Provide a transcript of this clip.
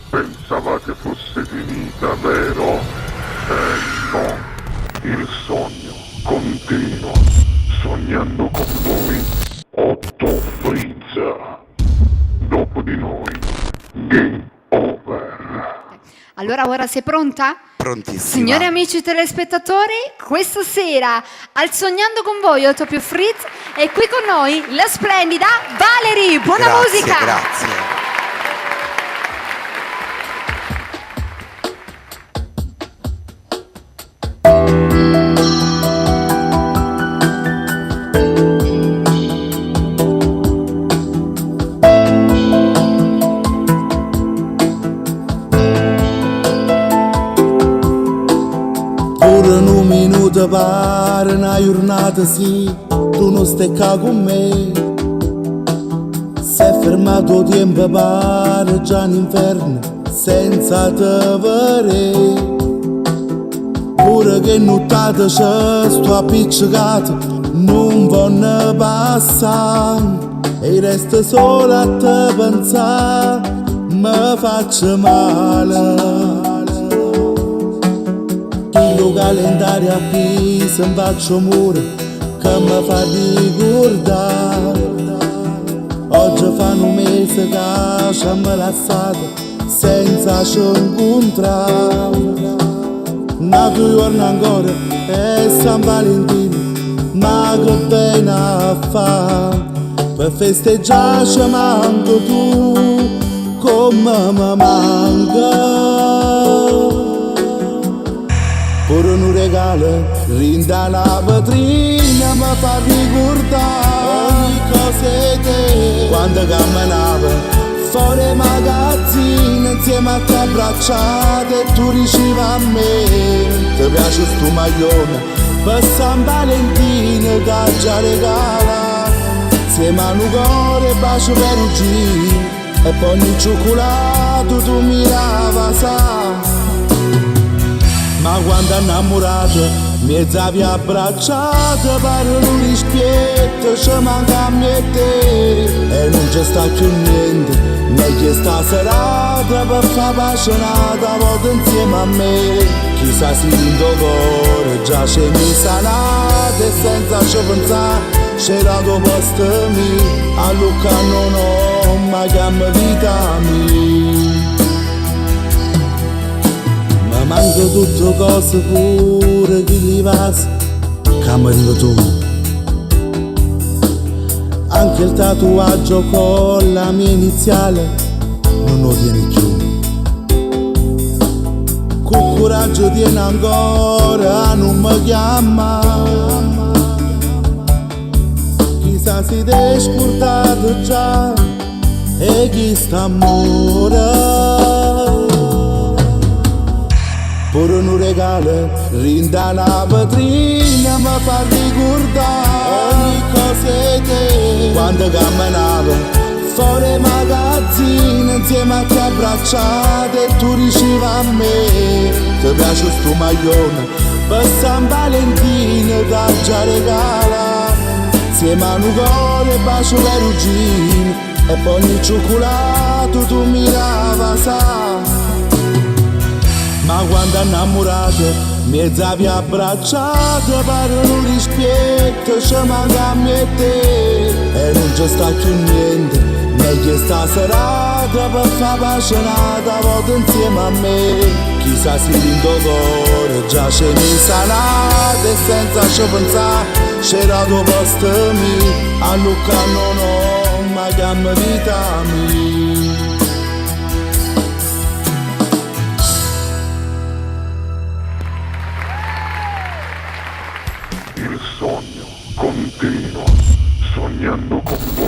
Pensavate fosse finita, vero? No, il sogno continua, sognando con voi, Otto Frizza. Dopo di noi, game over. Allora ora sei pronta? Prontissima. Signori amici telespettatori, questa sera al Sognando con voi Otto più Fritz è qui con noi la splendida Valerie. Buona musica! Grazie. Pure in un minuto pare una giornata sì, tu non stai qua con me. Si è fermato tempo pare già in inferno senza te vedere. Pure che nottata c'è sto appiccicato non vuole passare e resta solo a te pensare, mi faccio male. Il calendario a Pisa mi faccio muro che mi fa ricordare. Oggi fa un mese che ci abbiamo lasciato senza ci incontrare. Nato giorno ancora è San Valentino, ma che pena fa per festeggiare ci manco tu come mi manca. Pure un regalo, rinda la vetrina, mi fa ricordare ogni cosa di te. Quando camminavo fuori magazzino, insieme a te abbracciate e tu ricevi a me. Ti piace sto maglione, per San Valentino che già regala. Insieme a un cuore, bacio perugino, e poi il cioccolato tu mi lava, sa. Ma quando innamorato mi avevi abbracciato per un rispetto ci manca a me e te. E non c'è sta più niente, meglio sta serata per far appassionata volta insieme a me. Chissà se in tuo cuore già c'è mi sanate e senza ci pensare c'era tuo posto mio, a Lucca non ho mai chiama vita mia. Manca tutte cose pure che li vas, camerino tu. Anche il tatuaggio con la mia iniziale non lo tieni più. Con coraggio tieni ancora, non mi chiama. Chissà se ti hai scordato già e chi sta amore. Pure un regalo, rinda la vetrina, mi fa ricordare ogni cosa di te. Quando camminavo fuori magazzino, insieme a te abbracciate e tu ricevi a me. Ti piace sto maglione, per San Valentino che già regala. Insieme a un cuore, bacio perugino, e poi il cioccolato tu mi lava, sa. Ma quando innamorato mi avevi abbracciato per un rispetto ci manca a me e te. E non c'è sta più niente, meglio sta serata per far appassionata volta insieme a me. Chissà se in tuo cuore già c'è mi sanate e senza ci pensare c'era tuo posto mio, a Lucca non ho mai chiama vita mia. Il sogno continua, sognando con voi.